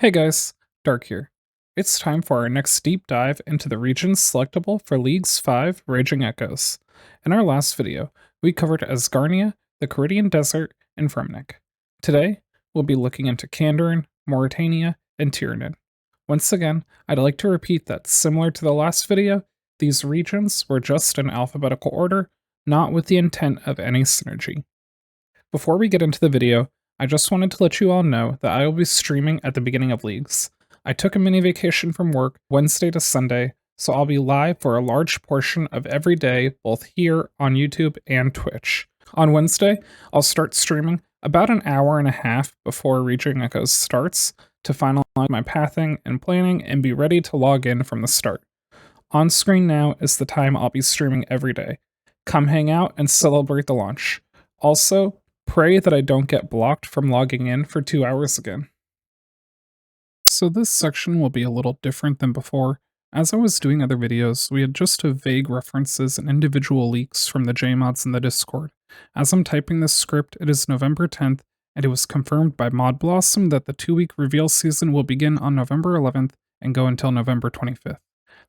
Hey guys, Dark here. It's time for our next deep dive into the regions selectable for Leagues 5 Raging Echoes. In our last video, we covered Asgarnia, the Caridian Desert, and Fremnik. Today, we'll be looking into Kandarin, Morytania, and Tirannwn. Once again, I'd like to repeat that similar to the last video, these regions were just in alphabetical order, not with the intent of any synergy. Before we get into the video, I just wanted to let you all know that I will be streaming at the beginning of Leagues. I took a mini vacation from work Wednesday to Sunday, so I'll be live for a large portion of every day, both here on YouTube and Twitch. On Wednesday, I'll start streaming about an hour and a half before Raging Echoes starts to finalize my pathing and planning and be ready to log in from the start. On screen now is the time I'll be streaming every day. Come hang out and celebrate the launch. Also, pray that I don't get blocked from logging in for 2 hours again. So this section will be a little different than before. As I was doing other videos, we had just vague references and individual leaks from the JMods in the Discord. As I'm typing this script, it is November 10th, and it was confirmed by Mod Blossom that the 2-week reveal season will begin on November 11th and go until November 25th.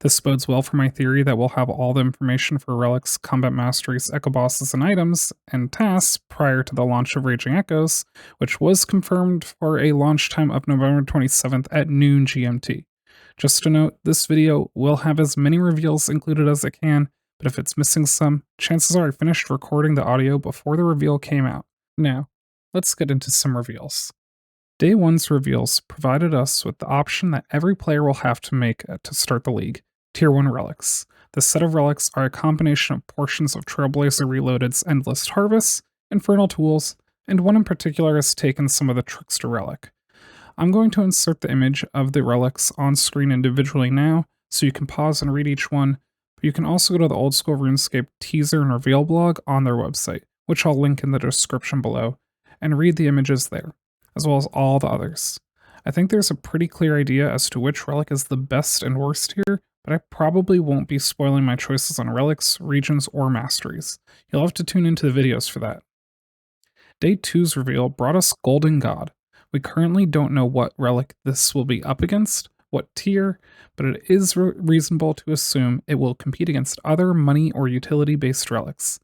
This bodes well for my theory that we'll have all the information for relics, combat masteries, echo bosses, and items, and tasks prior to the launch of Raging Echoes, which was confirmed for a launch time of November 27th at noon GMT. Just to note, this video will have as many reveals included as it can, but if it's missing some, chances are I finished recording the audio before the reveal came out. Now, let's get into some reveals. Day 1's reveals provided us with the option that every player will have to make to start the league, Tier 1 relics. This set of relics are a combination of portions of Trailblazer Reloaded's Endless Harvests, Infernal Tools, and one in particular has taken some of the Trickster relic. I'm going to insert the image of the relics on screen individually now, so you can pause and read each one, but you can also go to the Old School RuneScape teaser and reveal blog on their website, which I'll link in the description below, and read the images there, as well as all the others. I think there's a pretty clear idea as to which relic is the best and worst here, but I probably won't be spoiling my choices on relics, regions, or masteries. You'll have to tune into the videos for that. Day 2's reveal brought us Golden God. We currently don't know what relic this will be up against, what tier, but it is reasonable to assume it will compete against other money or utility-based relics.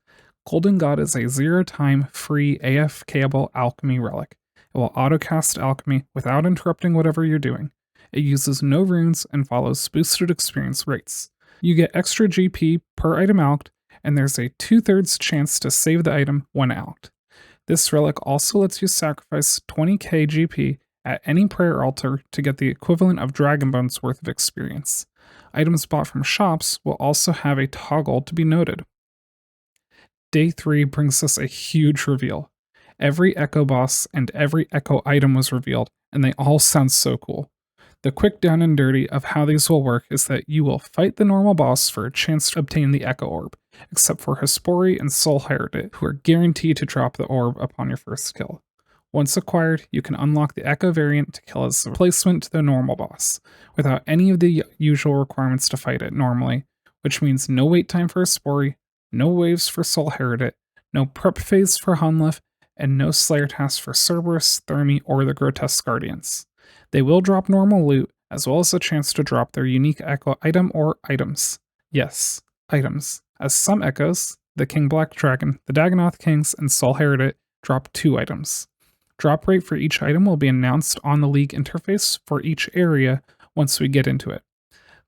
Golden God is a 0-time free AFKable alchemy relic. It will autocast alchemy without interrupting whatever you're doing. It uses no runes and follows boosted experience rates. You get extra GP per item alked, and there's a 2/3 chance to save the item when alked. This relic also lets you sacrifice 20k GP at any prayer altar to get the equivalent of Dragon Bones worth of experience. Items bought from shops will also have a toggle to be noted. Day 3 brings us a huge reveal. Every Echo boss and every Echo item was revealed, and they all sound so cool. The quick down and dirty of how these will work is that you will fight the normal boss for a chance to obtain the Echo Orb, except for Hespori and Soul Heredit, who are guaranteed to drop the orb upon your first kill. Once acquired, you can unlock the Echo variant to kill as a replacement to the normal boss, without any of the usual requirements to fight it normally, which means no wait time for Hespori, no waves for Soul Heredit, no prep phase for Hunlef, and no Slayer tasks for Cerberus, Thermi, or the Grotesque Guardians. They will drop normal loot, as well as a chance to drop their unique Echo item or items. Yes, items, as some Echoes, the King Black Dragon, the Dagonoth Kings, and Soul Heredit, drop 2 items. Drop rate for each item will be announced on the League interface for each area once we get into it.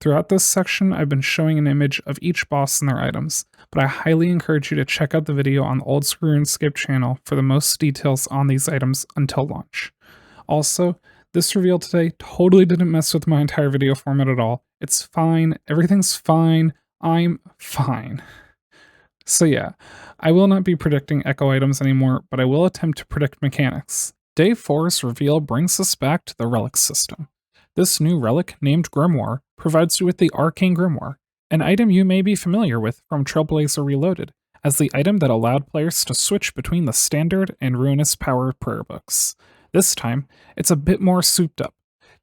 Throughout this section, I've been showing an image of each boss and their items, but I highly encourage you to check out the video on the Old School RuneScape channel for the most details on these items until launch. Also, this reveal today totally didn't mess with my entire video format at all. It's fine, everything's fine, I'm fine. So yeah, I will not be predicting Echo items anymore, but I will attempt to predict mechanics. Day 4's reveal brings us back to the relic system. This new relic, named Grimoire, provides you with the Arcane Grimoire, an item you may be familiar with from Trailblazer Reloaded, as the item that allowed players to switch between the standard and ruinous power prayer books. This time, it's a bit more souped up.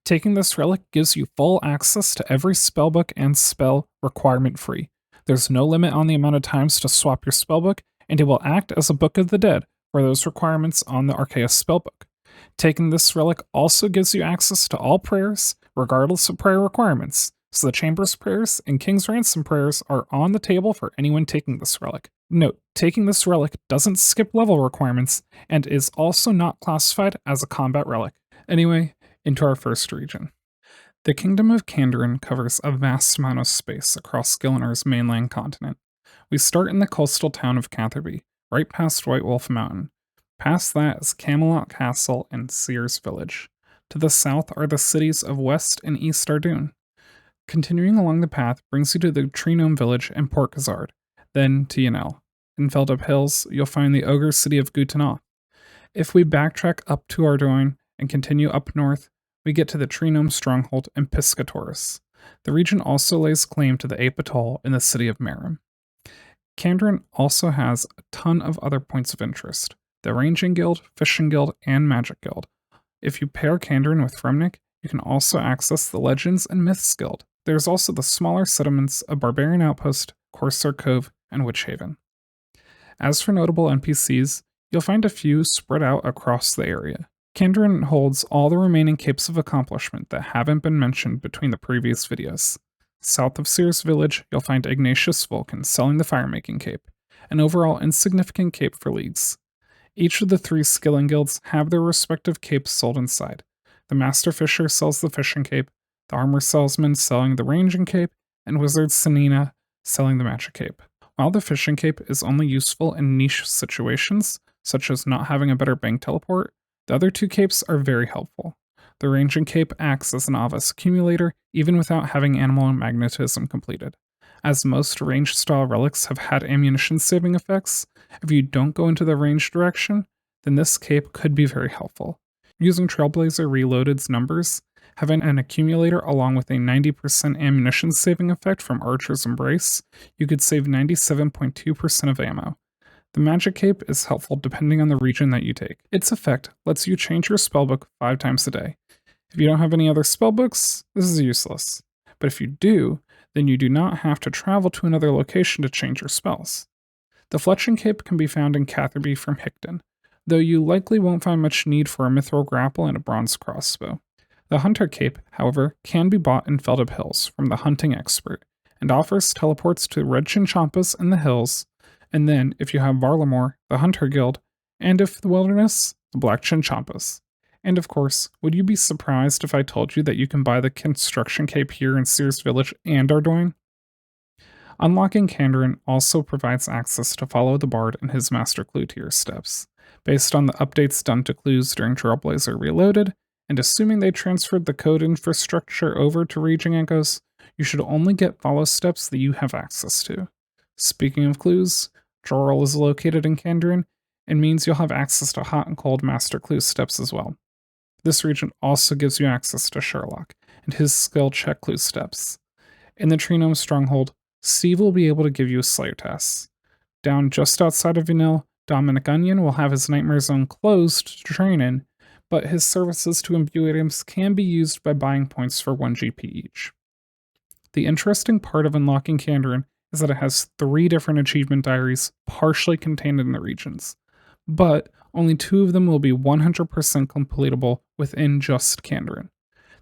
Taking this relic gives you full access to every spellbook and spell requirement free. There's no limit on the amount of times to swap your spellbook, and it will act as a Book of the Dead for those requirements on the Arceus spellbook. Taking this relic also gives you access to all prayers, regardless of prayer requirements, so the Chamber's prayers and King's Ransom prayers are on the table for anyone taking this relic. Note, taking this relic doesn't skip level requirements and is also not classified as a combat relic. Anyway, into our first region. The Kingdom of Kandarin covers a vast amount of space across Gillinor's mainland continent. We start in the coastal town of Catherby, right past White Wolf Mountain. Past that is Camelot Castle and Sears Village. To the south are the cities of West and East Ardoon. Continuing along the path brings you to the Tirannwn village and Port Gazard, then to Yanel. In Feldup Hills, you'll find the ogre city of Gutanoth. If we backtrack up to Ardoin and continue up north, we get to the Tirannwn stronghold in Piscatoris. The region also lays claim to the Ape Atoll in the city of Merim. Kandarin also has a ton of other points of interest: the Ranging Guild, Fishing Guild, and Magic Guild. If you pair Kandarin with Fremnik, you can also access the Legends and Myths Guild. There's also the smaller settlements of Barbarian Outpost, Corsair Cove, and Witch Haven. As for notable NPCs, you'll find a few spread out across the area. Kandarin holds all the remaining capes of accomplishment that haven't been mentioned between the previous videos. South of Sears Village, you'll find Ignatius Vulcan selling the Firemaking Cape, an overall insignificant cape for leagues. Each of the 3 skilling guilds have their respective capes sold inside. The Master Fisher sells the Fishing Cape, the Armor Salesman selling the Ranging Cape, and Wizard Sanina selling the Magic Cape. While the Fishing Cape is only useful in niche situations, such as not having a better bank teleport, the other 2 capes are very helpful. The Ranging Cape acts as an Avis accumulator even without having Animal and Magnetism completed. As most range style relics have had ammunition saving effects, if you don't go into the range direction, then this cape could be very helpful. Using Trailblazer Reloaded's numbers, having an accumulator along with a 90% ammunition saving effect from Archer's Embrace, you could save 97.2% of ammo. The Magic Cape is helpful depending on the region that you take. Its effect lets you change your spellbook 5 times a day. If you don't have any other spellbooks, this is useless. But if you do, then you do not have to travel to another location to change your spells. The Fletching Cape can be found in Catherby from Hicton, though you likely won't find much need for a Mithril Grapple and a Bronze Crossbow. The Hunter Cape, however, can be bought in Feldup Hills from the Hunting Expert, and offers teleports to Red Chinchompas in the hills, and then, if you have Varlamore, the Hunter Guild, and if the Wilderness, the Black Chinchompas. And of course, would you be surprised if I told you that you can buy the Construction Cape here in Sears Village and Ardoin? Unlocking Kandarin also provides access to follow the Bard and his Master Clue tier steps. Based on the updates done to clues during Trailblazer Reloaded, and assuming they transferred the code infrastructure over to Raging Echoes, you should only get follow steps that you have access to. Speaking of clues, Jorl is located in Kandarin, and means you'll have access to Hot and Cold Master Clue steps as well. This region also gives you access to Sherlock and his skill check clue steps. In the Tirannwn stronghold, Steve will be able to give you Slayer tests. Down just outside of Vanille, Dominic Onion will have his Nightmare Zone closed to train in, but his services to imbue items can be used by buying points for 1 GP each. The interesting part of unlocking Kandarin is that it has 3 different achievement diaries partially contained in the regions, but only 2 of them will be 100% completable within just Kandarin.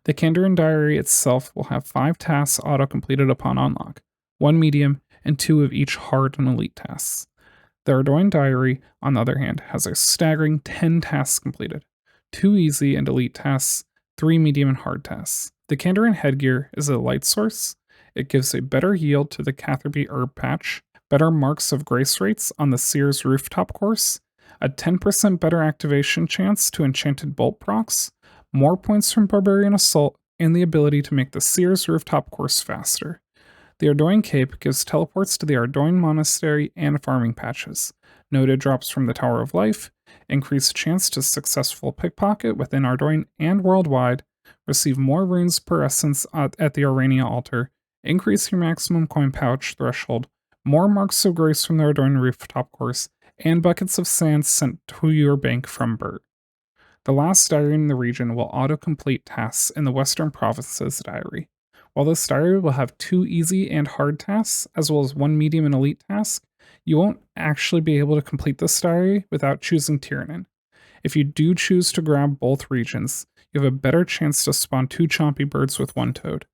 The Kandarin diary itself will have 5 tasks auto-completed upon unlock, 1 medium, and 2 of each hard and elite tasks. The Ardoin diary, on the other hand, has a staggering 10 tasks completed, 2 easy and elite tasks, 3 medium and hard tasks. The Kandarin headgear is a light source. It gives a better yield to the Catherby herb patch, better marks of grace rates on the Sears rooftop course, a 10% better activation chance to enchanted bolt procs, more points from Barbarian Assault, and the ability to make the Sears rooftop course faster. The Ardoin Cape gives teleports to the Ardoin Monastery and farming patches, noted drops from the Tower of Life, increased chance to successful pickpocket within Ardoin and worldwide, receive more runes per essence at the Aurania altar, increase your maximum coin pouch threshold, more marks of grace from the Ardoin rooftop course, and buckets of sand sent to your bank from Bert. The last diary in the region will auto-complete tasks in the Western Provinces diary. While this diary will have 2 easy and hard tasks, as well as 1 medium and elite task, you won't actually be able to complete this diary without choosing Tirannwn. If you do choose to grab both regions, you have a better chance to spawn 2 chompy birds with 1 toad.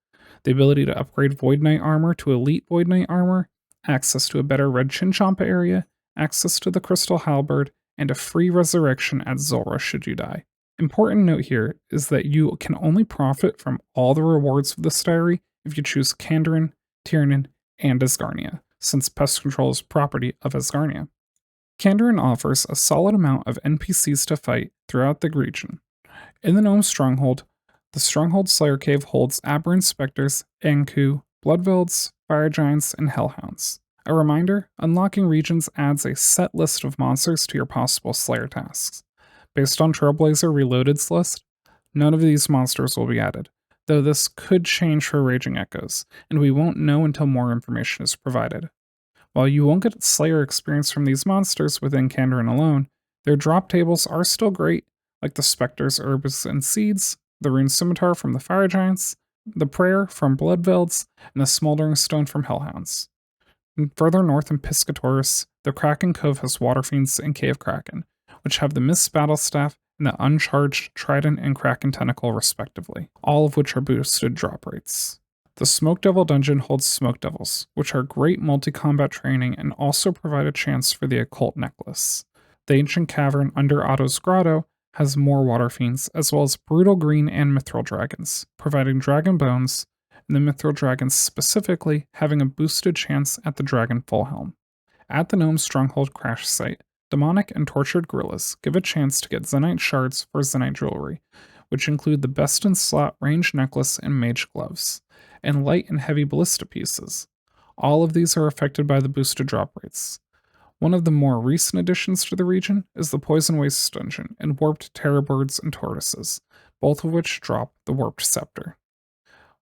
The ability to upgrade Void Knight armor to Elite Void Knight armor, access to a better Red Chinchompa area, access to the Crystal Halberd, and a free resurrection at Zulrah should you die. Important note here is that you can only profit from all the rewards of this diary if you choose Kandarin, Tirannwn, and Asgarnia, since pest control is property of Asgarnia. Kandarin offers a solid amount of NPCs to fight throughout the region. In the Gnome Stronghold, the Stronghold Slayer Cave holds Aberrant Spectres, Anku, Bloodvelds, Fire Giants, and Hellhounds. A reminder, unlocking regions adds a set list of monsters to your possible Slayer tasks. Based on Trailblazer Reloaded's list, none of these monsters will be added, though this could change for Raging Echoes, and we won't know until more information is provided. While you won't get Slayer experience from these monsters within Kandarin alone, their drop tables are still great, like the Spectres, Herbs, and Seeds, the Rune Scimitar from the Fire Giants, the Prayer from Bloodvelds, and the Smoldering Stone from Hellhounds. And further north in Piscatoris, the Kraken Cove has Water Fiends and Cave Kraken, which have the Mist Battle Staff and the Uncharged Trident and Kraken Tentacle respectively, all of which are boosted drop rates. The Smoke Devil dungeon holds Smoke Devils, which are great multi-combat training and also provide a chance for the Occult Necklace. The Ancient Cavern under Otto's Grotto has more Water Fiends, as well as Brutal Green and Mithril Dragons, providing Dragon Bones, and the Mithril Dragons specifically having a boosted chance at the Dragon Full Helm. At the Gnome Stronghold crash site, Demonic and Tortured Gorillas give a chance to get Zenite Shards for Zenite Jewelry, which include the Best in Slot Range Necklace and Mage Gloves, and Light and Heavy Ballista pieces. All of these are affected by the boosted drop rates. One of the more recent additions to the region is the Poison Waste Dungeon and Warped Terror Birds and Tortoises, both of which drop the Warped Scepter.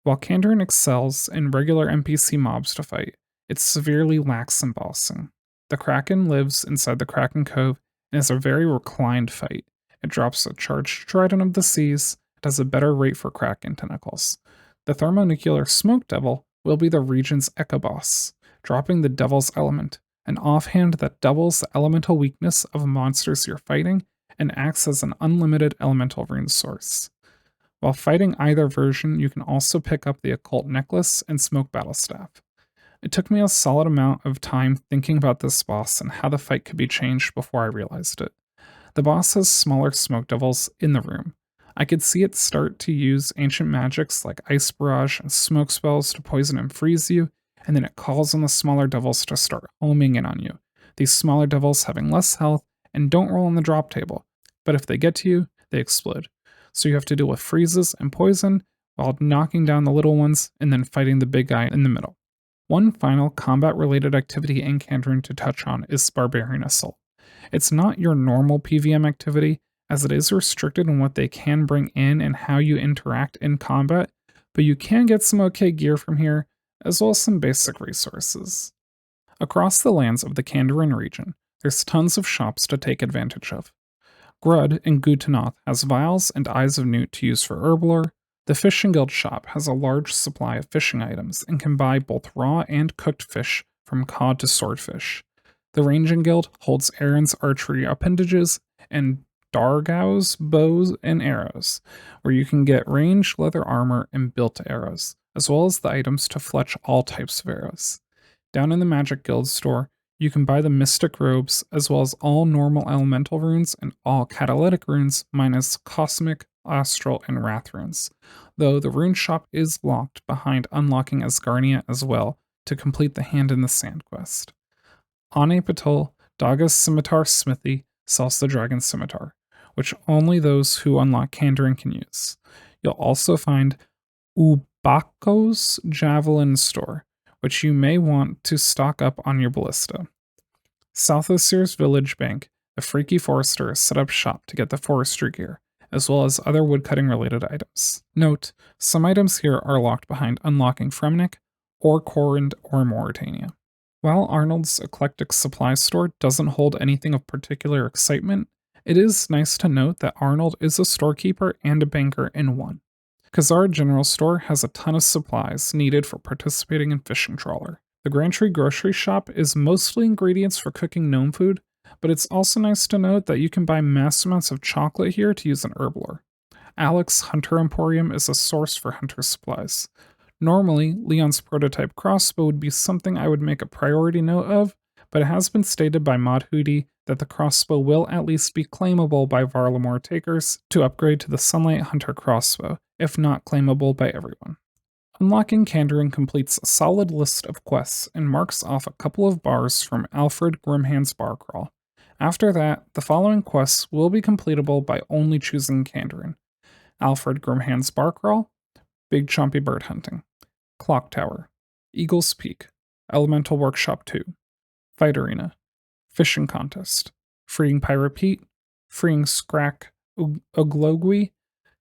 While Kandarin excels in regular NPC mobs to fight, it severely lacks in bossing. The Kraken lives inside the Kraken Cove and is a very reclined fight. It drops a charged Trident of the Seas, it has a better rate for Kraken tentacles. The Thermonuclear Smoke Devil will be the region's Echo Boss, dropping the Devil's Element, an offhand that doubles the elemental weakness of monsters you're fighting and acts as an unlimited elemental rune source. While fighting either version, you can also pick up the Occult Necklace and Smoke Battle Staff. It took me a solid amount of time thinking about this boss and how the fight could be changed before I realized it. The boss has smaller Smoke Devils in the room. I could see it start to use ancient magics like Ice Barrage and Smoke Spells to poison and freeze you, and then it calls on the smaller devils to start homing in on you. These smaller devils having less health and don't roll on the drop table, but if they get to you, they explode. So you have to deal with freezes and poison while knocking down the little ones and then fighting the big guy in the middle. One final combat-related activity in Kandarin to touch on is Barbarian Assault. It's not your normal PvM activity, as it is restricted in what they can bring in and how you interact in combat, but you can get some okay gear from here, as well as some basic resources. Across the lands of the Kandarin region, there's tons of shops to take advantage of. Grud in Gutanoth has vials and Eyes of Newt to use for herblore. The Fishing Guild shop has a large supply of fishing items and can buy both raw and cooked fish from cod to swordfish. The Ranging Guild holds Aaron's archery appendages and Dargau's bows and arrows, where you can get ranged leather armor and built arrows, as well as the items to fletch all types of arrows. Down in the Magic Guild store, you can buy the Mystic Robes, as well as all normal elemental runes and all catalytic runes minus Cosmic, Astral, and Wrath runes, though the rune shop is locked behind unlocking Asgarnia as well to complete the Hand in the Sand quest. Ane Patul, Daga's Scimitar Smithy, sells the Dragon Scimitar, which only those who unlock Kandarin can use. You'll also find Ubako's Javelin store, which you may want to stock up on your ballista. South of Sears Village Bank, a Freaky Forester has set up shop to get the forestry gear, as well as other woodcutting related items. Note, some items here are locked behind unlocking Fremnik, or Corrind, or Morytania. While Arnold's Eclectic Supply Store doesn't hold anything of particular excitement, it is nice to note that Arnold is a storekeeper and a banker in one. Kazar General Store has a ton of supplies needed for participating in Fishing Trawler. The Grand Tree Grocery Shop is mostly ingredients for cooking gnome food, but it's also nice to note that you can buy mass amounts of chocolate here to use in herblore. Alex Hunter Emporium is a source for hunter supplies. Normally, Leon's prototype crossbow would be something I would make a priority note of, but it has been stated by Mod Hootie that the crossbow will at least be claimable by Varlamore takers to upgrade to the Sunlight Hunter crossbow, if not claimable by everyone. Unlocking Kandarin completes a solid list of quests and marks off a couple of bars from Alfred Grimhand's bar crawl. After that, the following quests will be completable by only choosing Kandarin: Alfred Grimhand's bar crawl, Big Chompy Bird Hunting, Clock Tower, Eagle's Peak, Elemental Workshop 2, Fight Arena, Fishing Contest, Freeing Pirate Pete, Freeing Scrack Oglogui,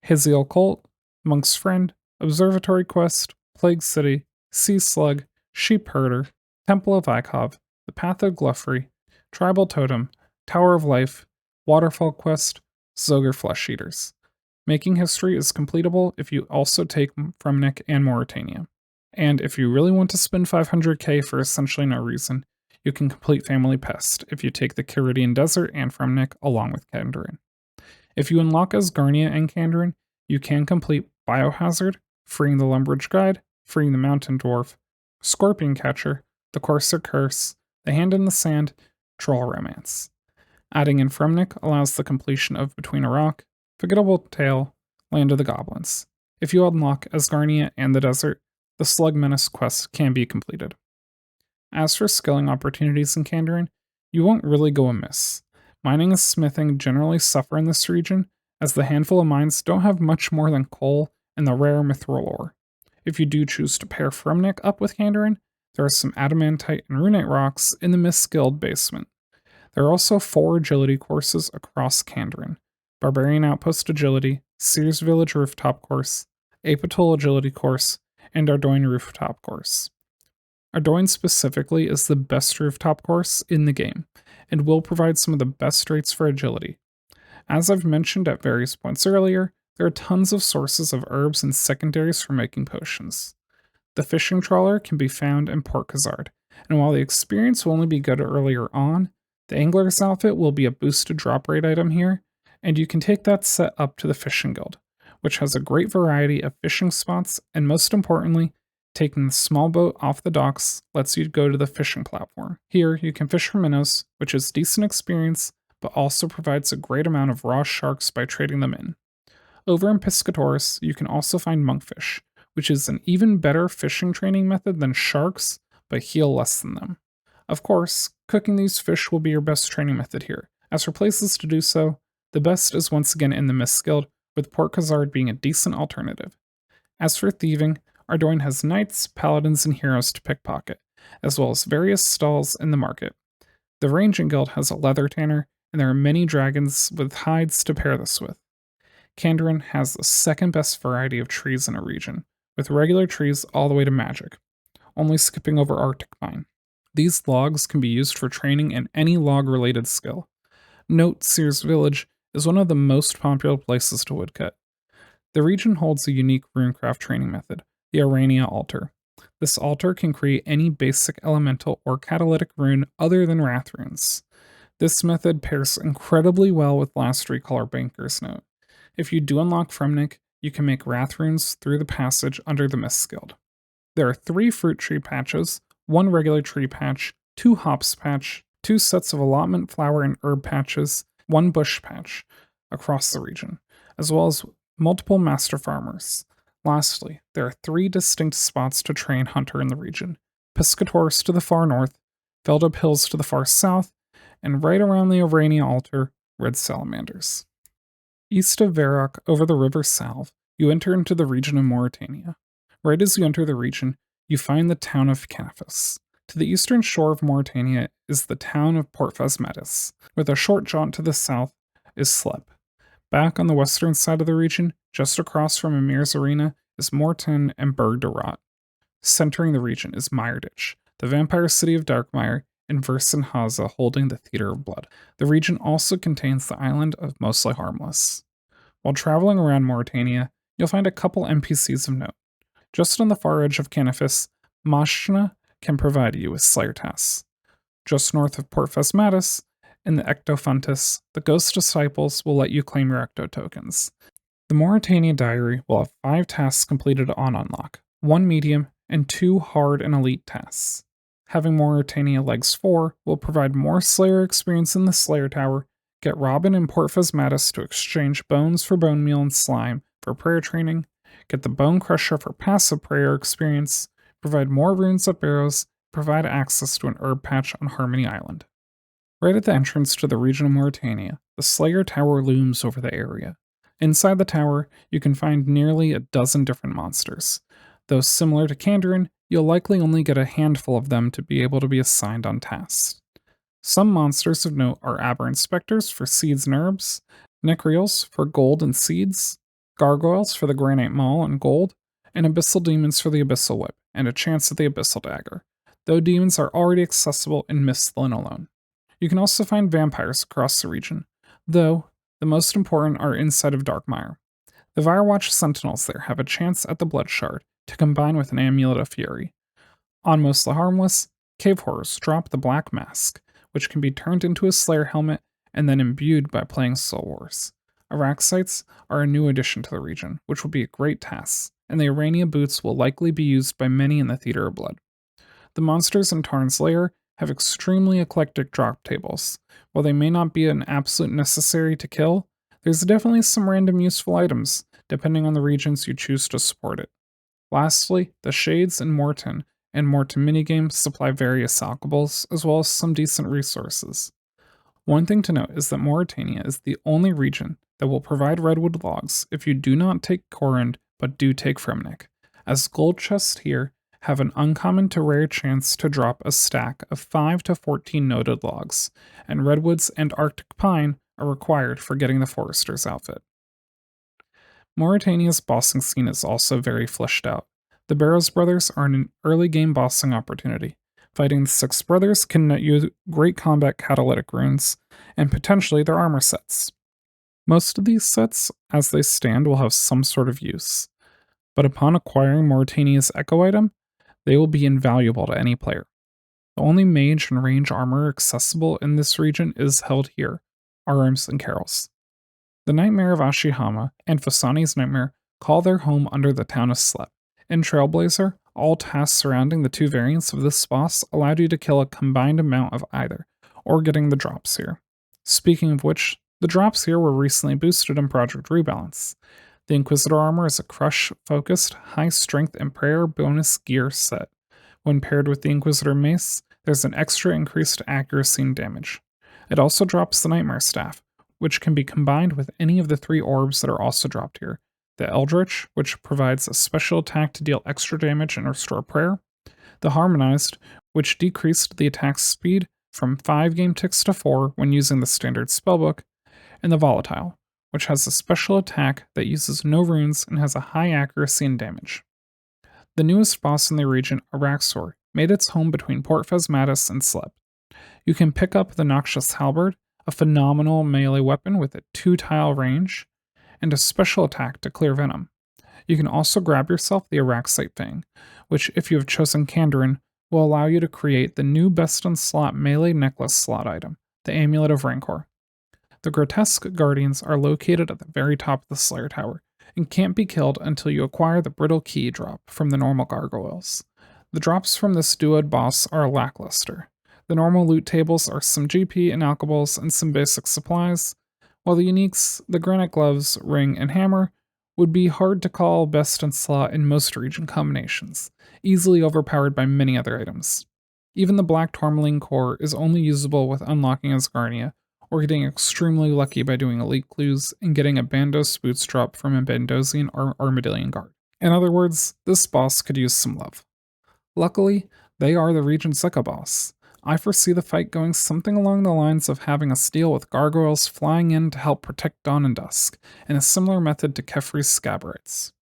Hiziel Cult, Monk's Friend, Observatory Quest, Plague City, Sea Slug, Sheep Herder, Temple of Ikov, The Path of Gluffery, Tribal Totem, Tower of Life, Waterfall Quest, Zoger Flesh Eaters. Making history is completable if you also take Fremnik and Morytania. And if you really want to spend 500k for essentially no reason, you can complete Family Pest if you take the Caridian Desert and Fremnik along with Kandarin. If you unlock Asgarnia and Kandarin, you can complete Biohazard, Freeing the Lumbridge Guide, Freeing the Mountain Dwarf, Scorpion Catcher, the Courser Curse, the Hand in the Sand, Troll Romance. Adding in Fremnik allows the completion of Between a Rock, Forgettable Tale, Land of the Goblins. If you unlock Asgarnia and the Desert, the Slug Menace quest can be completed. As for skilling opportunities in Kandarin, you won't really go amiss. Mining and smithing generally suffer in this region, as the handful of mines don't have much more than coal and the rare mithril ore. If you do choose to pair Fremnik up with Kandarin, there are some adamantite and runite rocks in the misskilled basement. There are also 4 agility courses across Kandarin: Barbarian Outpost Agility, Sears Village Rooftop Course, Apatol Agility Course, and Ardoin Rooftop Course. Ardoin specifically is the best rooftop course in the game, and will provide some of the best rates for agility. As I've mentioned at various points earlier, there are tons of sources of herbs and secondaries for making potions. The fishing trawler can be found in Port Khazard, and while the experience will only be good earlier on, the angler's outfit will be a boosted drop rate item here, and you can take that set up to the Fishing Guild, which has a great variety of fishing spots, and most importantly, taking the small boat off the docks lets you go to the fishing platform. Here, you can fish for minnows, which is decent experience, but also provides a great amount of raw sharks by trading them in. Over in Piscatoris, you can also find monkfish, which is an even better fishing training method than sharks, but heal less than them. Of course, cooking these fish will be your best training method here. As for places to do so, the best is once again in the Mist Guild, with Port Khazard being a decent alternative. As for thieving, Ardoin has knights, paladins, and heroes to pickpocket, as well as various stalls in the market. The Ranging Guild has a leather tanner, and there are many dragons with hides to pair this with. Kandarin has the second best variety of trees in a region, with regular trees all the way to magic, only skipping over Arctic Pine. These logs can be used for training in any log-related skill. Note Sears Village is one of the most popular places to woodcut. The region holds a unique runecraft training method, the Arania Altar. This altar can create any basic elemental or catalytic rune other than wrath runes. This method pairs incredibly well with Last Recall Banker's Note. If you do unlock Fremnik, you can make wrath runes through the passage under the Mist Guild. There are 3 fruit tree patches, 1 regular tree patch, 2 hops patch, 2 sets of allotment flower and herb patches, 1 bush patch across the region, as well as multiple master farmers. Lastly, there are 3 distinct spots to train hunter in the region: Piscatoris to the far north, Veldup Hills to the far south, and right around the Arania altar, red salamanders. East of Varrock, over the River Salve, you enter into the region of Morytania. Right as you enter the region, you find the town of Canifis. To the eastern shore of Morytania is the town of Port Phasmatis. With a short jaunt to the south is Slep. Back on the western side of the region, just across from Emir's Arena, is Morton and Berg de Rot. Centering the region is Meyerditch, the vampire city of Darkmire, and Versenhaza holding the Theater of Blood. The region also contains the island of Mostly Harmless. While traveling around Morytania, you'll find a couple NPCs of note. Just on the far edge of Canifis, Mashna can provide you with Slayer tasks. Just north of Port Phasmatis In the Ectofuntus, the Ghost Disciples will let you claim your Ecto tokens. The Morytania Diary will have 5 tasks completed on unlock, 1 medium, and 2 hard and elite tasks. Having Morytania Legs 4 will provide more Slayer experience in the Slayer Tower, get Robin and Port Phasmatis to exchange bones for bone meal and slime for prayer training, get the Bone Crusher for passive prayer experience, provide more runes at Barrows, provide access to an herb patch on Harmony Island. Right at the entrance to the region of Morytania, the Slayer Tower looms over the area. Inside the tower, you can find nearly a dozen different monsters. Though similar to Kandarin, you'll likely only get a handful of them to be able to be assigned on tasks. Some monsters of note are Aberrant Spectres for seeds and herbs, Necreals for gold and seeds, Gargoyles for the Granite Maul and gold, and Abyssal Demons for the Abyssal Whip and a chance at the Abyssal Dagger, though demons are already accessible in Misthalin alone. You can also find vampires across the region, though the most important are inside of Darkmire. The Firewatch Sentinels there have a chance at the Blood Shard to combine with an Amulet of Fury. On Mostly Harmless, Cave Horrors drop the Black Mask, which can be turned into a Slayer helmet and then imbued by playing Soul Wars. Araxites are a new addition to the region, which will be a great task, and the Urania boots will likely be used by many in the Theater of Blood. The monsters in Tarn's Lair have extremely eclectic drop tables. While they may not be an absolute necessary to kill, there's definitely some random useful items, depending on the regions you choose to support it. Lastly, the Shades in Morton and Morton minigames supply various alcohols, as well as some decent resources. One thing to note is that Morytania is the only region that will provide redwood logs if you do not take Korund but do take Fremnik, as gold chests here have an uncommon to rare chance to drop a stack of 5 to 14 noted logs, and redwoods and Arctic pine are required for getting the forester's outfit. Morytania's bossing scene is also very fleshed out. The Barrows brothers are an early game bossing opportunity. Fighting the Six Brothers can net you great combat catalytic runes, and potentially their armor sets. Most of these sets, as they stand, will have some sort of use, but upon acquiring Morytania's Echo item, they will be invaluable to any player. The only mage and range armor accessible in this region is held here, Arms and Carols. The Nightmare of Ashihama and Fasani's Nightmare call their home under the town of Slep. In Trailblazer, all tasks surrounding the 2 variants of this boss allowed you to kill a combined amount of either, or getting the drops here. Speaking of which, the drops here were recently boosted in Project Rebalance. The Inquisitor armor is a crush-focused, high-strength and prayer bonus gear set. When paired with the Inquisitor mace, there's an extra increased accuracy and damage. It also drops the Nightmare Staff, which can be combined with any of the 3 orbs that are also dropped here. The Eldritch, which provides a special attack to deal extra damage and restore prayer. The Harmonized, which decreased the attack speed from 5 game ticks to 4 when using the standard spellbook. And the Volatile, which has a special attack that uses no runes and has a high accuracy and damage. The newest boss in the region, Araxor, made its home between Port Phasmatis and Slep. You can pick up the Noxious Halberd, a phenomenal melee weapon with a 2-tile range, and a special attack to clear venom. You can also grab yourself the Araxite Fang, which, if you have chosen Kandarin, will allow you to create the new best-in-slot melee necklace slot item, the Amulet of Rancor. The Grotesque Guardians are located at the very top of the Slayer Tower, and can't be killed until you acquire the Brittle Key drop from the normal Gargoyles. The drops from this duoed boss are lackluster. The normal loot tables are some GP and alcohols and some basic supplies, while the uniques, the Granite Gloves, Ring, and Hammer, would be hard to call best in slot in most region combinations, easily overpowered by many other items. Even the Black Tourmaline Core is only usable with unlocking Asgarnia, or getting extremely lucky by doing elite clues and getting a Bandos boots drop from a Bandosian or Armadillion guard. In other words, this boss could use some love. Luckily, they are the region's Echo boss. I foresee the fight going something along the lines of having us deal with gargoyles flying in to help protect Dawn and Dusk, in a similar method to Kefri's Scabberites.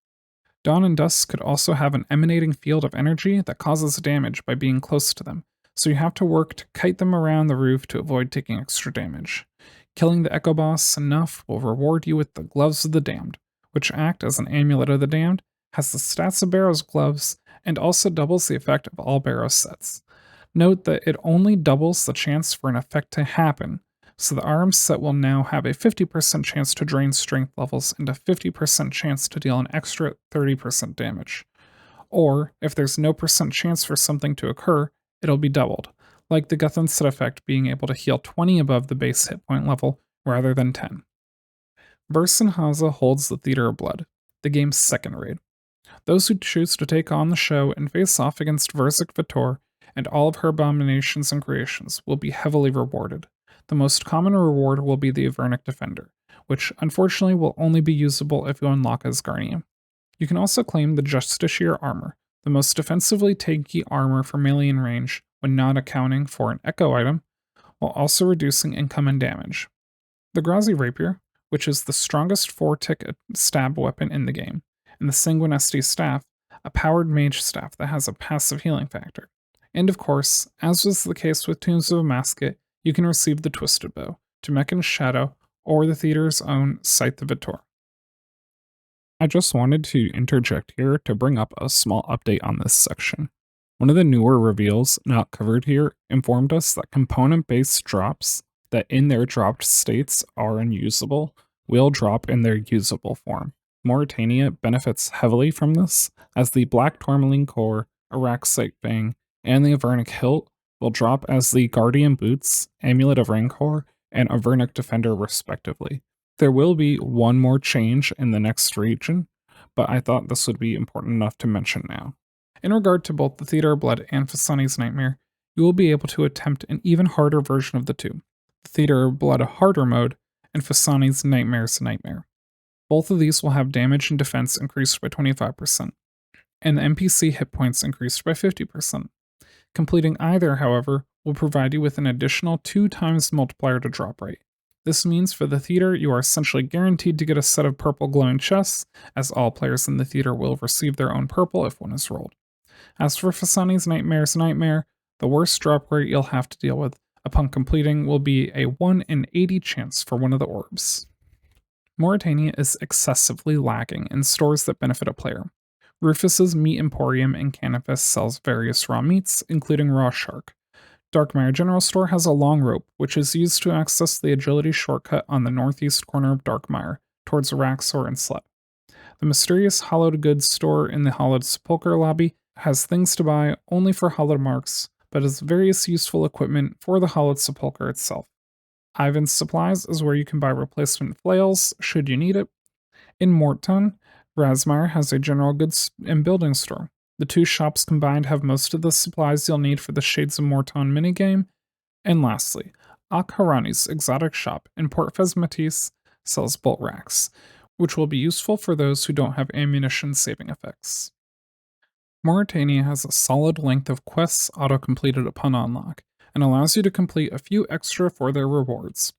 Dawn and Dusk could also have an emanating field of energy that causes damage by being close to them, so you have to work to kite them around the roof to avoid taking extra damage. Killing the Echo boss enough will reward you with the Gloves of the Damned, which act as an Amulet of the Damned, has the stats of Barrow's gloves, and also doubles the effect of all Barrow sets. Note that it only doubles the chance for an effect to happen, So the arms set will now have a 50% chance to drain strength levels and a 50% chance to deal an extra 30% damage. Or, if there's no percent chance for something to occur, it'll be doubled, like the Guthan set effect being able to heal 20 above the base hit point level rather than 10. Bersenhausen holds the Theater of Blood, the game's second raid. Those who choose to take on the show and face off against Verzik Vitor and all of her abominations and creations will be heavily rewarded. The most common reward will be the Avernic Defender, which unfortunately will only be usable if you unlock Asgarnia. You can also claim the Justiciar Armor, the most defensively tanky armor for melee and range when not accounting for an Echo item, while also reducing income and damage. The Grazi Rapier, which is the strongest 4-tick stab weapon in the game, and the Sanguinesti Staff, a powered mage staff that has a passive healing factor. And of course, as was the case with Tombs of Amasket, you can receive the Twisted Bow, Temekin's Shadow, or the theater's own Scythe of Vitor. I just wanted to interject here to bring up a small update on this section. One of the newer reveals not covered here informed us that component-based drops that in their dropped states are unusable will drop in their usable form. Morytania benefits heavily from this, as the Black Tourmaline Core, Araxite Fang, and the Avernic Hilt will drop as the Guardian Boots, Amulet of Rancor, and Avernic Defender respectively. There will be one more change in the next region, but I thought this would be important enough to mention now. In regard to both the Theater of Blood and Fasani's Nightmare, you will be able to attempt an even harder version of the two, the Theater of Blood Harder mode and Fasani's Nightmare's Nightmare. Both of these will have damage and defense increased by 25%, and the NPC hit points increased by 50%. Completing either, however, will provide you with an additional 2 times multiplier to drop rate. This means for the theater, you are essentially guaranteed to get a set of purple glowing chests, as all players in the theater will receive their own purple if one is rolled. As for Fasani's Nightmare's Nightmare, the worst drop rate you'll have to deal with upon completing will be a 1 in 80 chance for one of the orbs. Morytania is excessively lacking in stores that benefit a player. Rufus's Meat Emporium in Canifis sells various raw meats, including raw shark. Darkmire General Store has a long rope, which is used to access the agility shortcut on the northeast corner of Darkmire, towards Raxor and Slep. The mysterious Hollowed Goods Store in the Hollowed Sepulchre lobby has things to buy only for Hollowed Marks, but has various useful equipment for the Hollowed Sepulchre itself. Ivan's Supplies is where you can buy replacement flails, should you need it. In Morton, Razmire has a general goods and building store. The two shops combined have most of the supplies you'll need for the Shades of Morton minigame. And lastly, Akharani's exotic shop in Port Phesmatis sells bolt racks, which will be useful for those who don't have ammunition saving effects. Morytania has a solid length of quests auto-completed upon unlock, and allows you to complete a few extra for their rewards.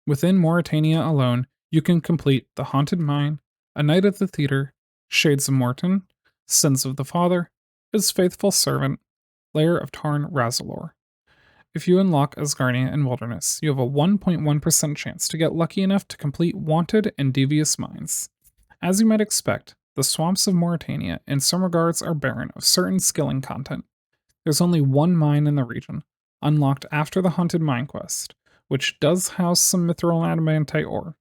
Within Morytania alone, you can complete The Haunted Mine, A Night at the Theater, Shades of Morton, Sins of the Father, His Faithful Servant, Lair of Tarn Razalor. If you unlock Asgarnia and Wilderness, you have a 1.1% chance to get lucky enough to complete Wanted and Devious Mines. As you might expect, the swamps of Morytania in some regards are barren of certain skilling content. There's only one mine in the region, unlocked after the Haunted Mine quest, which does house some mithril and adamantite ore.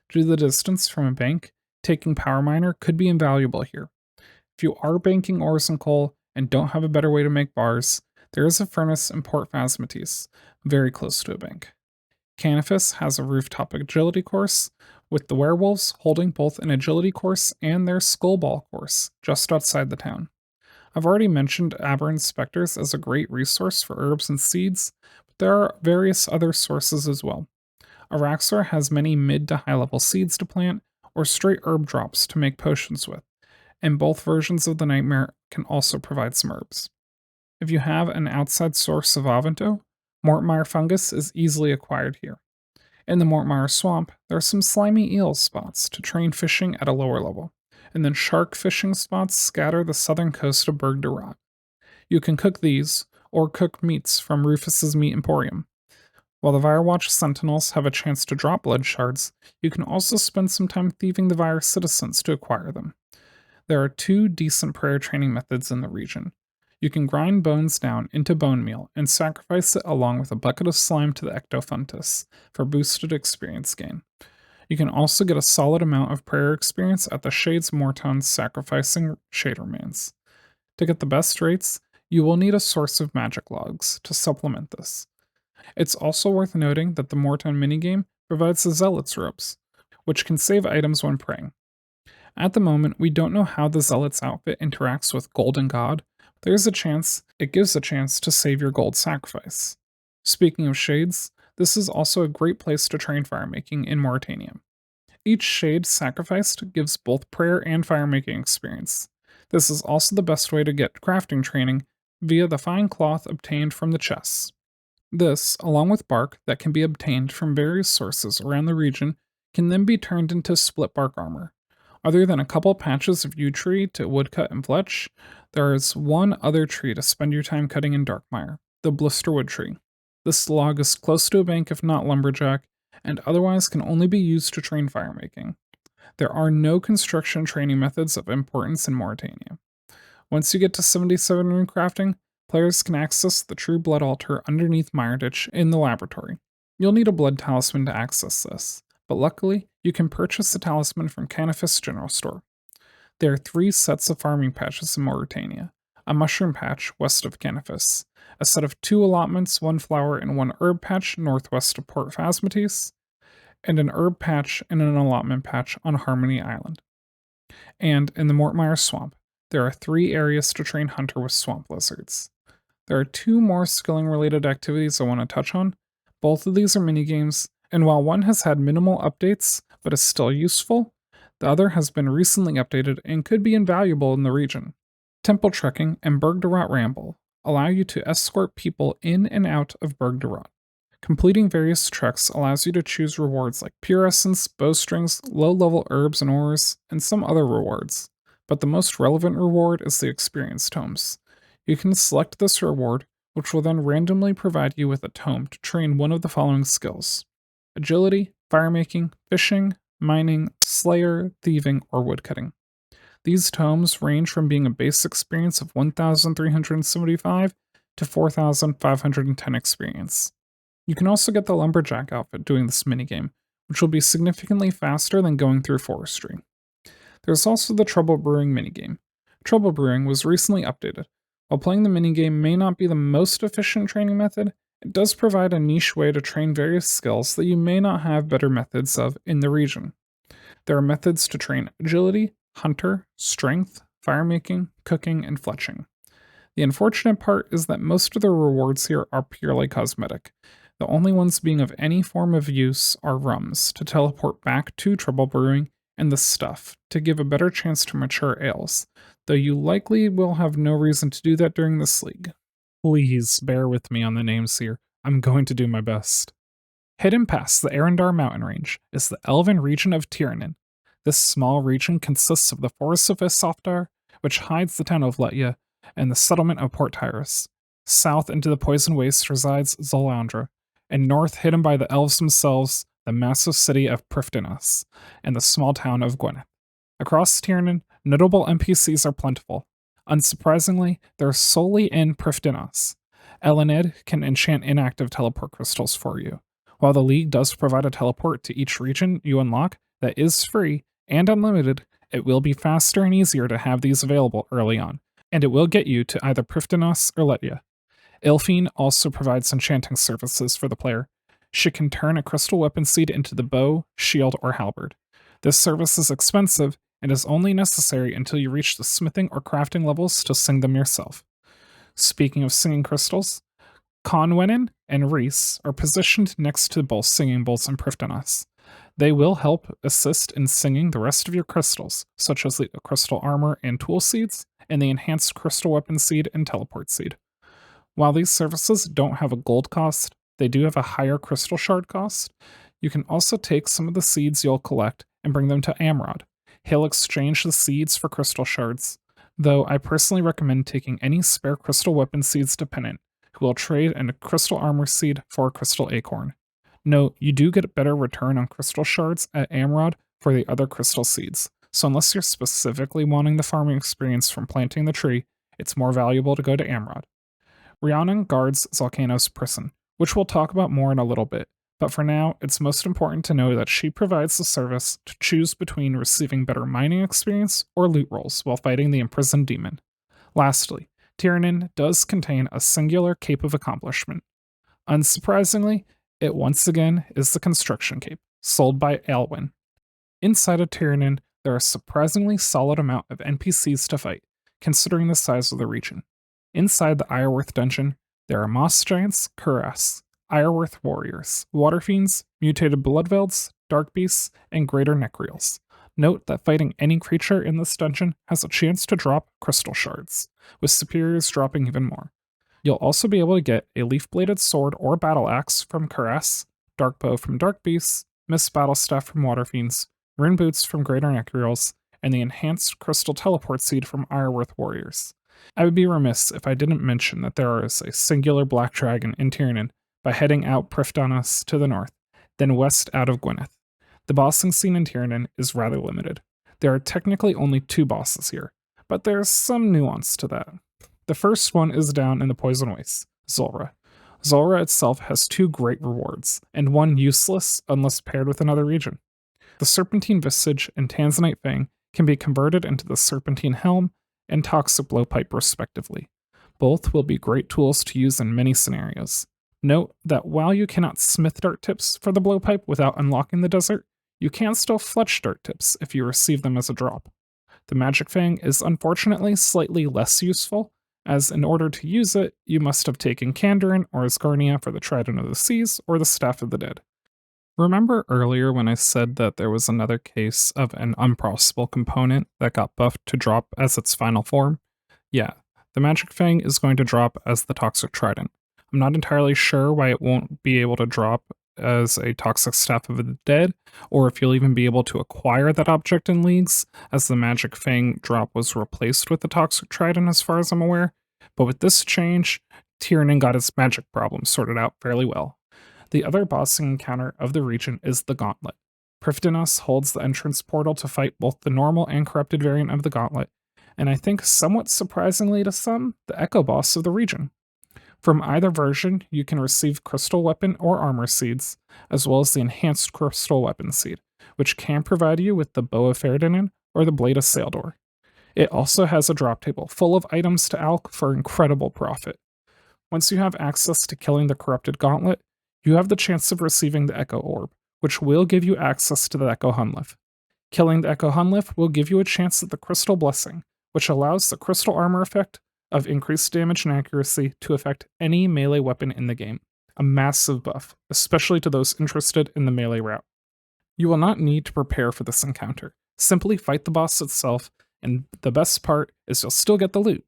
Due to the distance from a bank, taking Power Miner could be invaluable here. If you are banking ores and coal and don't have a better way to make bars, there is a furnace in Port Phasmatis, very close to a bank. Canifis has a rooftop agility course, with the werewolves holding both an agility course and their skullball course just outside the town. I've already mentioned Aberrant Spectres as a great resource for herbs and seeds, but there are various other sources as well. Araxor has many mid to high level seeds to plant, or straight herb drops to make potions with, and both versions of the Nightmare can also provide some herbs. If you have an outside source of Avento, Mortmire fungus is easily acquired here. In the Mortmire swamp, there are some slimy eel spots to train fishing at a lower level, and then shark fishing spots scatter the southern coast of Berg de Rot. You can cook these, or cook meats from Rufus's Meat Emporium. While the Firewatch Sentinels have a chance to drop blood shards, you can also spend some time thieving the Vire citizens to acquire them. There are 2 decent prayer training methods in the region. You can grind bones down into bone meal and sacrifice it along with a bucket of slime to the Ectofuntus for boosted experience gain. You can also get a solid amount of prayer experience at the Shades Morton sacrificing Shadermans. To get the best rates, you will need a source of magic logs to supplement this. It's also worth noting that the Morton minigame provides the Zealot's robes, which can save items when praying. At the moment, we don't know how the Zealot's outfit interacts with Golden God, but there's a chance it gives a chance to save your gold sacrifice. Speaking of shades, this is also a great place to train firemaking in Morytania. Each shade sacrificed gives both prayer and firemaking experience. This is also the best way to get crafting training via the fine cloth obtained from the chests. This, along with bark that can be obtained from various sources around the region, can then be turned into split bark armor. Other than a couple patches of yew tree to woodcut and fletch, there is one other tree to spend your time cutting in Darkmire, the blisterwood tree. This log is close to a bank if not lumberjack, and otherwise can only be used to train firemaking. There are no construction training methods of importance in Morytania. Once you get to 77 rune crafting, players can access the True Blood Altar underneath Mireditch in the laboratory. You'll need a blood talisman to access this, but luckily, you can purchase the talisman from Canifis General Store. There are 3 sets of farming patches in Morytania: a mushroom patch west of Canifis, a set of 2 allotments, 1 flower and 1 herb patch northwest of Port Phasmatis, and an herb patch and an allotment patch on Harmony Island. And in the Mortmire Swamp, there are 3 areas to train Hunter with swamp lizards. There are 2 more skilling related activities I want to touch on. Both of these are minigames, and while one has had minimal updates but is still useful, the other has been recently updated and could be invaluable in the region. Temple Trekking and Berg de Rot Ramble allow you to escort people in and out of Berg de Rot. Completing various treks allows you to choose rewards like pure essence, bowstrings, low-level herbs and ores, and some other rewards. But the most relevant reward is the experience tomes. You can select this reward, which will then randomly provide you with a tome to train one of the following skills: agility, firemaking, fishing, mining, slayer, thieving, or woodcutting. These tomes range from being a base experience of 1,375 to 4,510 experience. You can also get the lumberjack outfit doing this minigame, which will be significantly faster than going through forestry. There's also the Trouble Brewing minigame. Trouble Brewing was recently updated. While playing the minigame may not be the most efficient training method, it does provide a niche way to train various skills that you may not have better methods of in the region. There are methods to train agility, hunter, strength, firemaking, cooking, and fletching. The unfortunate part is that most of the rewards here are purely cosmetic. The only ones being of any form of use are rums to teleport back to Trouble Brewing and the stuff to give a better chance to mature ales, though you likely will have no reason to do that during this league. Please bear with me on the names here. I'm going to do my best. Hidden past the Arendar mountain range is the elven region of Tirannwn. This small region consists of the forests of Isoftar, which hides the town of Letya, and the settlement of Port Tyrus. South into the poison waste resides Zolaundra, and north, hidden by the elves themselves, the massive city of Prifddinas, and the small town of Gwyneth. Across Tirannwn, notable NPCs are plentiful. Unsurprisingly, they're solely in Prifddinas. Elenid can enchant inactive teleport crystals for you. While the League does provide a teleport to each region you unlock that is free and unlimited, it will be faster and easier to have these available early on, and it will get you to either Prifddinas or Letya. Ilfine also provides enchanting services for the player. She can turn a crystal weapon seed into the bow, shield, or halberd. This service is expensive and is only necessary until you reach the smithing or crafting levels to sing them yourself. Speaking of singing crystals, Conwenin and Reese are positioned next to both singing bowls and Prifddinas. They will help assist in singing the rest of your crystals, such as the crystal armor and tool seeds, and the enhanced crystal weapon seed and teleport seed. While these services don't have a gold cost, they do have a higher crystal shard cost. You can also take some of the seeds you'll collect and bring them to Amrod. He'll exchange the seeds for crystal shards, though I personally recommend taking any spare crystal weapon seeds to Pennant, who will trade a crystal armor seed for a crystal acorn. Note, you do get a better return on crystal shards at Amrod for the other crystal seeds, so unless you're specifically wanting the farming experience from planting the tree, it's more valuable to go to Amrod. Rhiannon guards Zalcano's prison, which we'll talk about more in a little bit, but for now, it's most important to know that she provides the service to choose between receiving better mining experience or loot rolls while fighting the imprisoned demon. Lastly, Tirannwn does contain a singular cape of accomplishment. Unsurprisingly, it once again is the construction cape, sold by Alwyn. Inside of Tirannwn, there are a surprisingly solid amount of NPCs to fight, considering the size of the region. Inside the Ireworth dungeon, there are Moss Giants, Kuras, Ireworth Warriors, Water Fiends, Mutated Bloodvelds, Dark Beasts, and Greater Necreals. Note that fighting any creature in this dungeon has a chance to drop crystal shards, with superiors dropping even more. You'll also be able to get a leaf-bladed sword or battle axe from Kuras, dark bow from Dark Beasts, mist battle staff from Water Fiends, rune boots from Greater Necreals, and the enhanced crystal teleport seed from Ireworth Warriors. I would be remiss if I didn't mention that there is a singular black dragon in Tirannwn by heading out Prifdonus to the north, then west out of Gwyneth. The bossing scene in Tirannwn is rather limited. There are technically only 2 bosses here, but there's some nuance to that. The first one is down in the Poison Wastes, Zulrah. Zulrah itself has 2 great rewards, and one useless unless paired with another region. The Serpentine Visage and Tanzanite Fang can be converted into the Serpentine Helm and Toxic Blowpipe respectively. Both will be great tools to use in many scenarios. Note that while you cannot smith dart tips for the blowpipe without unlocking the desert, you can still fletch dart tips if you receive them as a drop. The Magic Fang is unfortunately slightly less useful, as in order to use it, you must have taken Kandarin or Asgarnia for the Trident of the Seas or the Staff of the Dead. Remember earlier when I said that there was another case of an unprocessable component that got buffed to drop as its final form? Yeah, the Magic Fang is going to drop as the Toxic Trident. I'm not entirely sure why it won't be able to drop as a Toxic Staff of the Dead, or if you'll even be able to acquire that object in Leagues, as the Magic Fang drop was replaced with the Toxic Trident as far as I'm aware. But with this change, Tirannwn got its magic problem sorted out fairly well. The other bossing encounter of the region is the Gauntlet. Prifdonus holds the entrance portal to fight both the normal and corrupted variant of the Gauntlet, and I think somewhat surprisingly to some, the Echo boss of the region. From either version, you can receive Crystal Weapon or Armor Seeds, as well as the Enhanced Crystal Weapon Seed, which can provide you with the Bow of Ferdinand or the Blade of Saildor. It also has a drop table full of items to alch for incredible profit. Once you have access to killing the Corrupted Gauntlet, you have the chance of receiving the Echo Orb, which will give you access to the Echo Hunlif. Killing the Echo Hunlif will give you a chance at the Crystal Blessing, which allows the Crystal Armor effect of increased damage and accuracy to affect any melee weapon in the game. A massive buff, especially to those interested in the melee route. You will not need to prepare for this encounter. Simply fight the boss itself, and the best part is you'll still get the loot.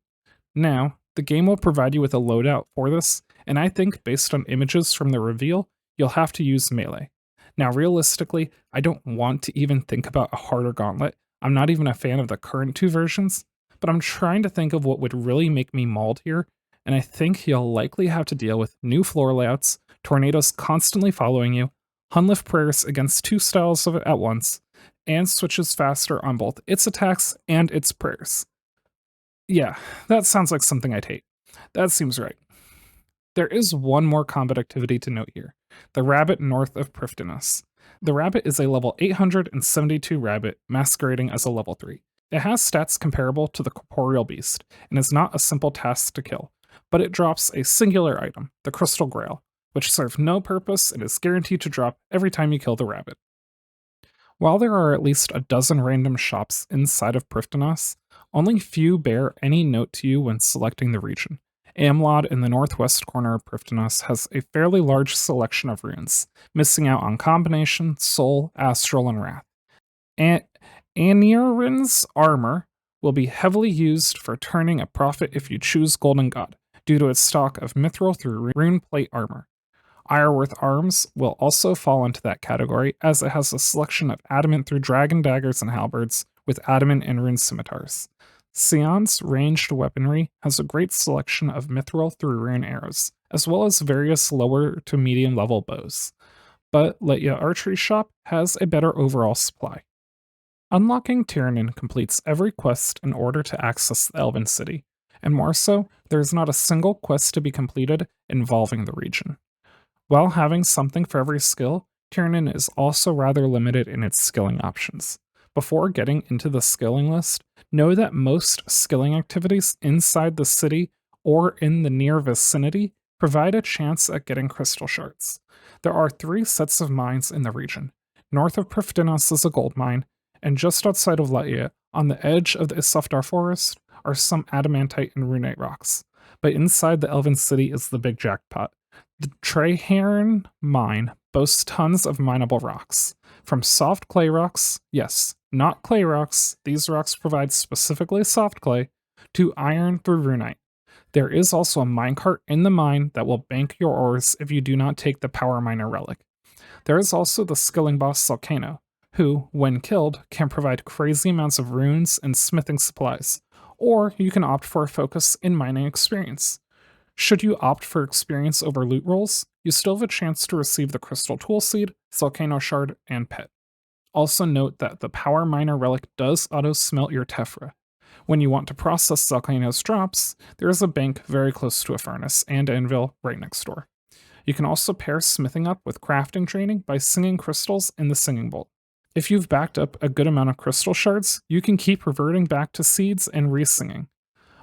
Now, the game will provide you with a loadout for this, and I think based on images from the reveal, you'll have to use melee. Now, realistically, I don't want to even think about a harder gauntlet. I'm not even a fan of the current 2 versions, but I'm trying to think of what would really make me mauled here, and I think you'll likely have to deal with new floor layouts, tornadoes constantly following you, Hunlif prayers against 2 styles of it at once, and switches faster on both its attacks and its prayers. Yeah, that sounds like something I'd hate. That seems right. There is one more combat activity to note here, the rabbit north of Prifdonus. The rabbit is a level 872 rabbit masquerading as a level 3. It has stats comparable to the corporeal beast, and is not a simple task to kill, but it drops a singular item, the Crystal Grail, which serves no purpose and is guaranteed to drop every time you kill the rabbit. While there are at least a dozen random shops inside of Prifdonus, only few bear any note to you when selecting the region. Amlod in the northwest corner of Prifdonus has a fairly large selection of runes, missing out on Combination, Soul, Astral, and Wrath. Anirin's armor will be heavily used for turning a profit if you choose Golden God, due to its stock of mithril through rune plate armor. Ireworth arms will also fall into that category, as it has a selection of adamant through dragon daggers and halberds, with adamant and rune scimitars. Sion's ranged weaponry has a great selection of mithril through rune arrows, as well as various lower to medium level bows. But Letya Archery Shop has a better overall supply. Unlocking Tirannwn completes every quest in order to access the Elven City, and more so, there is not a single quest to be completed involving the region. While having something for every skill, Tirannwn is also rather limited in its skilling options. Before getting into the skilling list, know that most skilling activities inside the city or in the near vicinity provide a chance at getting crystal shards. There are 3 sets of mines in the region. North of Prifddinas is a gold mine, and just outside of Latia, on the edge of the Isafdar forest, are some adamantite and runite rocks. But inside the Elven city is the big jackpot. The Tirannwn mine boasts tons of mineable rocks. From soft clay rocks, yes, not clay rocks, these rocks provide specifically soft clay, to iron through runite. There is also a minecart in the mine that will bank your ores if you do not take the power miner relic. There is also the skilling boss Volcano, who, when killed, can provide crazy amounts of runes and smithing supplies, or you can opt for a focus in mining experience. Should you opt for experience over loot rolls, you still have a chance to receive the Crystal Tool Seed, Volcano Shard, and Pet. Also note that the Power Miner Relic does auto-smelt your Tephra. When you want to process Volcano's drops, there is a bank very close to a furnace and anvil right next door. You can also pair smithing up with crafting training by singing crystals in the Singing Bolt. If you've backed up a good amount of crystal shards, you can keep reverting back to seeds and re-singing.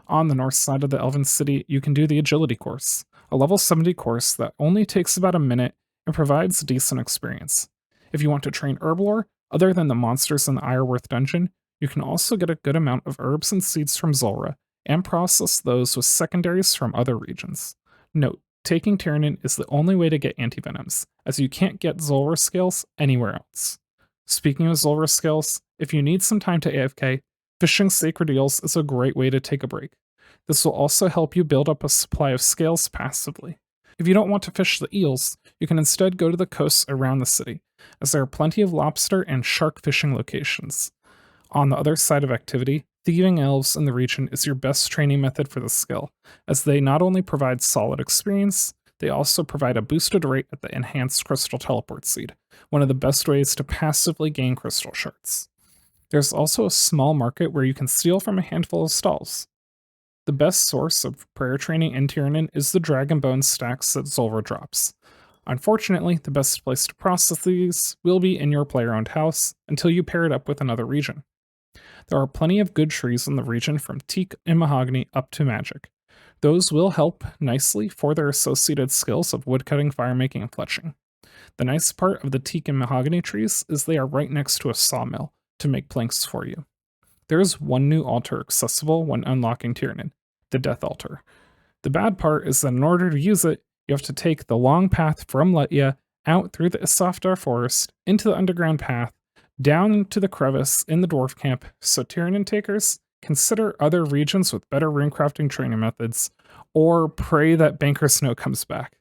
On the north side of the Elven City, you can do the Agility course, a level 70 course that only takes about a minute and provides decent experience. If you want to train Herblore, other than the monsters in the Ireworth dungeon, you can also get a good amount of herbs and seeds from Zulrah, and process those with secondaries from other regions. Note, taking Tirannwn is the only way to get antivenoms, as you can't get Zulrah scales anywhere else. Speaking of Zulrah scales, if you need some time to AFK, fishing sacred eels is a great way to take a break. This will also help you build up a supply of scales passively. If you don't want to fish the eels, you can instead go to the coasts around the city, as there are plenty of lobster and shark fishing locations. On the other side of activity, thieving elves in the region is your best training method for the skill, as they not only provide solid experience, they also provide a boosted rate at the enhanced crystal teleport seed, one of the best ways to passively gain crystal shards. There's also a small market where you can steal from a handful of stalls. The best source of prayer training in Tirannwn is the dragon bone stacks that Zulrah drops. Unfortunately, the best place to process these will be in your player-owned house until you pair it up with another region. There are plenty of good trees in the region from teak and mahogany up to magic. Those will help nicely for their associated skills of woodcutting, firemaking, and fletching. The nice part of the teak and mahogany trees is they are right next to a sawmill to make planks for you. There is one new altar accessible when unlocking Tirannwn, the Death Altar. The bad part is that in order to use it, you have to take the long path from Latia out through the Isafdar forest, into the underground path, down to the crevice in the dwarf camp, so Tirannwn takers, consider other regions with better runecrafting training methods, or pray that Banker Snow comes back.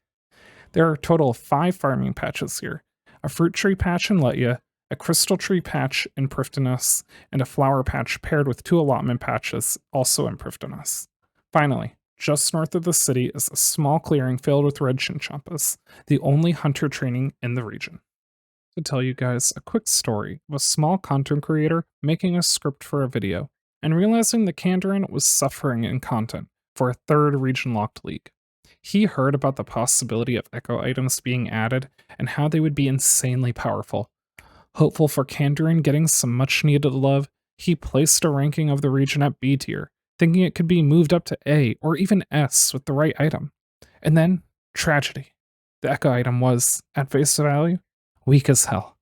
There are a total of 5 farming patches here, a fruit tree patch in Latia, a crystal tree patch in Prifddinas, and a flower patch paired with 2 allotment patches also in Prifddinas. Finally, just north of the city is a small clearing filled with red chinchompas, the only hunter training in the region. To tell you guys a quick story of a small content creator making a script for a video, and realizing that Kandarin was suffering in content for a 3rd region-locked league. He heard about the possibility of echo items being added and how they would be insanely powerful. Hopeful for Kandarin getting some much-needed love, he placed a ranking of the region at B tier, thinking it could be moved up to A or even S with the right item. And then, tragedy. The echo item was, at face value, weak as hell.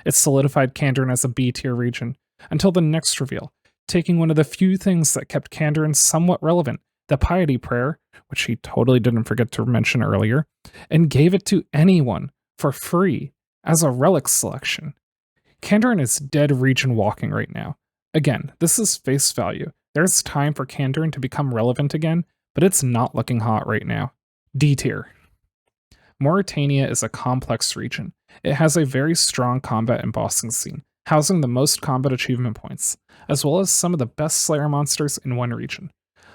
It solidified Kandarin as a B tier region, until the next reveal, taking one of the few things that kept Kandarin somewhat relevant, the Piety Prayer, which he totally didn't forget to mention earlier, and gave it to anyone for free as a relic selection. Kandarin is dead region walking right now. Again, this is face value. There's time for Kandarin to become relevant again, but it's not looking hot right now. D tier. Morytania is a complex region. It has a very strong combat and bossing scene, housing the most combat achievement points, as well as some of the best Slayer monsters in one region.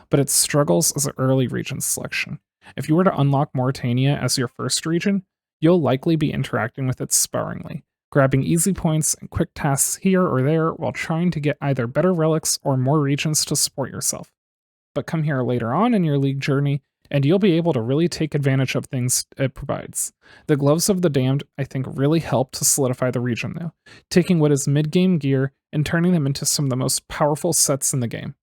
But it struggles as an early region selection. If you were to unlock Morytania as your first region, you'll likely be interacting with it sparingly, grabbing easy points and quick tasks here or there while trying to get either better relics or more regions to support yourself. but come here later on in your league journey, and you'll be able to really take advantage of things it provides. The Gloves of the Damned, I think, really help to solidify the region, though, taking what is mid-game gear and turning them into some of the most powerful sets in the game.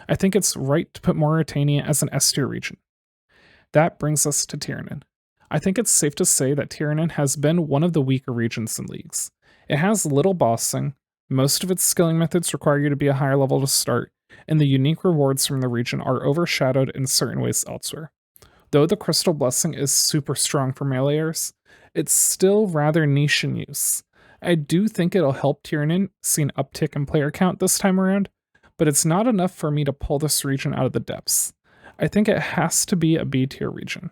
I think it's right to put Morytania as an S tier region. That brings us to Tirannwn. I think it's safe to say that Tirannwn has been one of the weaker regions in leagues. It has little bossing, most of its skilling methods require you to be a higher level to start, and the unique rewards from the region are overshadowed in certain ways elsewhere. Though the Crystal Blessing is super strong for meleeers, it's still rather niche in use. I do think it'll help Tirannwn see an uptick in player count this time around, but it's not enough for me to pull this region out of the depths. I think it has to be a B tier region.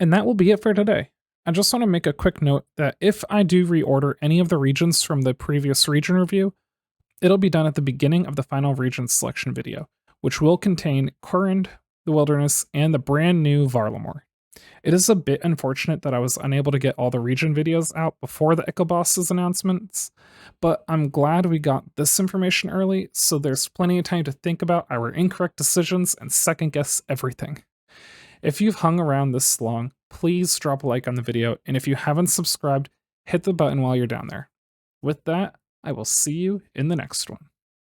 And that will be it for today. I just want to make a quick note that if I do reorder any of the regions from the previous region review, it'll be done at the beginning of the final region selection video, which will contain Khurand, the Wilderness, and the brand new Varlamore. It is a bit unfortunate that I was unable to get all the region videos out before the Echo Boss's announcements, but I'm glad we got this information early, so there's plenty of time to think about our incorrect decisions and second guess everything. If you've hung around this long, please drop a like on the video, and if you haven't subscribed, hit the button while you're down there. With that, I will see you in the next one.